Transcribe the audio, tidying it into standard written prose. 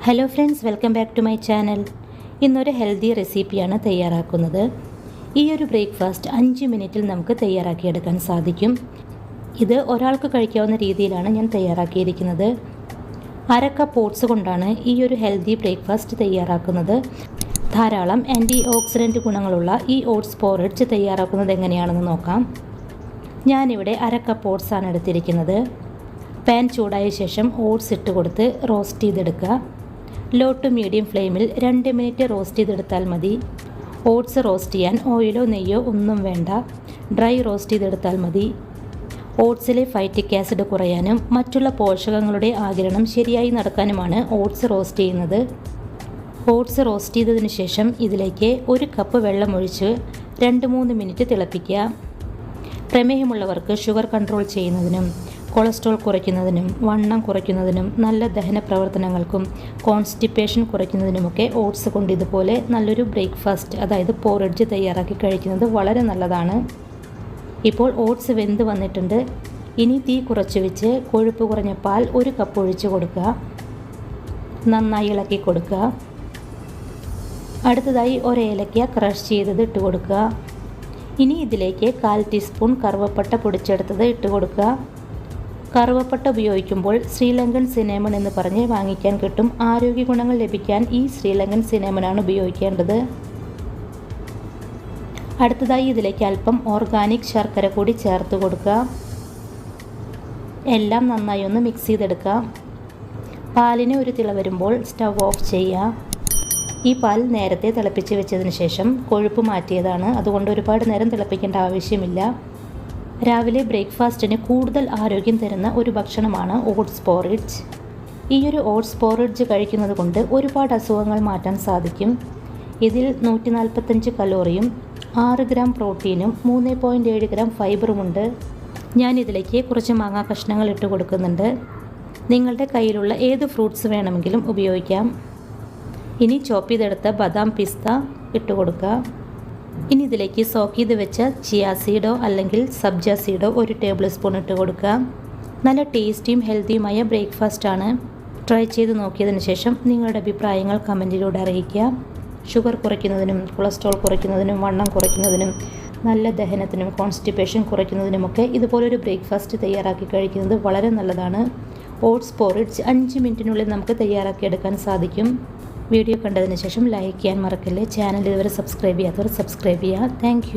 Hello friends, welcome back to my channel. ഇന്നൊരു healthy റെസിപ്പിയാണ് തയ്യാറാക്കുന്നത്. ഈ ഒരു ബ്രേക്ക്ഫാസ്റ്റ് 5 മിനിറ്റിൽ നമുക്ക് തയ്യാറാക്കിയെടുക്കാൻ സാധിക്കും. ഇത് ഒരാൾക്ക് കഴിക്കാവുന്ന രീതിയിലാണ് ഞാൻ തയ്യാറാക്കിയിരിക്കുന്നത്. 1/2 കപ്പ് ഓട്സ് കൊണ്ടാണ് ഈ ഒരു ഹെൽത്തി ബ്രേക്ക്ഫാസ്റ്റ് തയ്യാറാക്കുന്നത്. ധാരാളം ആൻറ്റി ഓക്സിഡൻറ്റ് ഗുണങ്ങളുള്ള ഈ ഓട്സ് പോറിഡ്ജ് തയ്യാറാക്കുന്നത് എങ്ങനെയാണെന്ന് നോക്കാം. ഞാനിവിടെ 1/2 കപ്പ് ഓട്സാണ് എടുത്തിരിക്കുന്നത്. പാൻ ചൂടായ ശേഷം ഓട്സ് ഇട്ട് കൊടുത്ത് റോസ്റ്റ് ചെയ്തെടുക്കുക. ലോ ടു മീഡിയം ഫ്ലെയിമിൽ 2 മിനിറ്റ് റോസ്റ്റ് ചെയ്തെടുത്താൽ മതി. ഓട്സ് റോസ്റ്റ് ചെയ്യാൻ ഓയിലോ നെയ്യോ ഒന്നും വേണ്ട, ഡ്രൈ റോസ്റ്റ് ചെയ്തെടുത്താൽ മതി. ഓട്സിലെ ഫൈറ്റിക് ആസിഡ് കുറയാനും മറ്റുള്ള പോഷകങ്ങളുടെ ആഗിരണം ശരിയായി നടക്കാനുമാണ് ഓട്സ് റോസ്റ്റ് ചെയ്യുന്നത്. ഓട്സ് റോസ്റ്റ് ചെയ്തതിന് ശേഷം ഇതിലേക്ക് 1 കപ്പ് വെള്ളമൊഴിച്ച് 2-3 മിനിറ്റ് തിളപ്പിക്കുക. പ്രമേഹമുള്ളവർക്ക് ഷുഗർ കൺട്രോൾ ചെയ്യുന്നതിനും കൊളസ്ട്രോൾ കുറയ്ക്കുന്നതിനും വണ്ണം കുറയ്ക്കുന്നതിനും നല്ല ദഹന പ്രവർത്തനങ്ങൾക്കും കോൺസ്റ്റിപ്പേഷൻ കുറയ്ക്കുന്നതിനുമൊക്കെ ഓട്സ് കൊണ്ട് ഇതുപോലെ നല്ലൊരു ബ്രേക്ക്ഫാസ്റ്റ്, അതായത് പോറിഡ്ജ് തയ്യാറാക്കി കഴിക്കുന്നത് വളരെ നല്ലതാണ്. ഇപ്പോൾ ഓട്സ് വെന്ത് വന്നിട്ടുണ്ട്. ഇനി തീ കുറച്ച് വെച്ച് കൊഴുപ്പ് കുറഞ്ഞ പാൽ 1 കപ്പ് ഒഴിച്ച് കൊടുക്കുക. നന്നായി ഇളക്കി കൊടുക്കുക. അടുത്തതായി 1 ഏലക്ക ക്രഷ് ചെയ്തത് ഇട്ട് കൊടുക്കുക. ഇനി ഇതിലേക്ക് 1/4 ടീസ്പൂൺ കറുവപ്പട്ട പൊടിച്ചെടുത്തത് ഇട്ട് കൊടുക്കുക. കറുവപ്പട്ട ഉപയോഗിക്കുമ്പോൾ ശ്രീലങ്കൻ സിനാമൺ എന്ന് പറഞ്ഞ് വാങ്ങിക്കാൻ കിട്ടും. ആരോഗ്യ ഗുണങ്ങൾ ലഭിക്കാൻ ഈ ശ്രീലങ്കൻ സിനാമണാണ് ഉപയോഗിക്കേണ്ടത്. അടുത്തതായി ഇതിലേക്ക് അല്പം ഓർഗാനിക് ശർക്കര കൂടി ചേർത്ത് കൊടുക്കുക. എല്ലാം നന്നായി ഒന്ന് മിക്സ് ചെയ്തെടുക്കുക. പാലിന് ഒരു തിള വരുമ്പോൾ സ്റ്റവ് ഓഫ് ചെയ്യുക. ഈ പാൽ നേരത്തെ തിളപ്പിച്ച് വെച്ചതിന് ശേഷം കൊഴുപ്പ് മാറ്റിയതാണ്, അതുകൊണ്ട് ഒരുപാട് നേരം തിളപ്പിക്കേണ്ട ആവശ്യമില്ല. രാവിലെ ബ്രേക്ക്ഫാസ്റ്റിന് കൂടുതൽ ആരോഗ്യം തരുന്ന ഒരു ഭക്ഷണമാണ് ഓട്സ് പോറിഡ്ജ്. ഈ ഒരു ഓട്സ് പോറിഡ്ജ് കഴിക്കുന്നത് കൊണ്ട് ഒരുപാട് അസുഖങ്ങൾ മാറ്റാൻ സാധിക്കും. ഇതിൽ 145 കലോറിയും 6 ഗ്രാം പ്രോട്ടീനും 3.7 ഗ്രാം ഫൈബറുമുണ്ട്. ഞാനിതിലേക്ക് കുറച്ച് മാങ്ങാ കഷ്ണങ്ങൾ ഇട്ട് കൊടുക്കുന്നുണ്ട്. നിങ്ങളുടെ കയ്യിലുള്ള ഏത് ഫ്രൂട്ട്സ് വേണമെങ്കിലും ഉപയോഗിക്കാം. ഇനി ചോപ്പ് ചെയ്തെടുത്ത ബദാം പിസ്ത ഇട്ട് കൊടുക്കുക. ഇനി ഇതിലേക്ക് സോക്ക് ചെയ്ത് വെച്ച ചിയ സീഡോ അല്ലെങ്കിൽ സബ്ജ സീഡോ 1 ടേബിൾ സ്പൂൺ ഇട്ട് കൊടുക്കുക. നല്ല ടേസ്റ്റിയും ഹെൽത്തിയുമായ ബ്രേക്ക്ഫാസ്റ്റാണ്. ട്രൈ ചെയ്ത് നോക്കിയതിന് ശേഷം നിങ്ങളുടെ അഭിപ്രായങ്ങൾ കമൻറ്റിലൂടെ അറിയിക്കുക. ഷുഗർ കുറയ്ക്കുന്നതിനും കൊളസ്ട്രോൾ കുറയ്ക്കുന്നതിനും വണ്ണം കുറയ്ക്കുന്നതിനും നല്ല ദഹനത്തിനും കോൺസ്റ്റിപ്പേഷൻ കുറയ്ക്കുന്നതിനുമൊക്കെ ഇതുപോലൊരു ബ്രേക്ക്ഫാസ്റ്റ് തയ്യാറാക്കി കഴിക്കുന്നത് വളരെ നല്ലതാണ്. ഓട്സ് പോറിഡ്ജ് 5 മിനിറ്റിനുള്ളിൽ നമുക്ക് തയ്യാറാക്കിയെടുക്കാൻ സാധിക്കും. വീഡിയോ കണ്ടതിന് ശേഷം ലൈക്ക് ചെയ്യാൻ മറക്കല്ലേ. ചാനൽ ഇതുവരെ സബ്സ്ക്രൈബ് ചെയ്യാത്തവർ സബ്സ്ക്രൈബ് ചെയ്യുക. താങ്ക്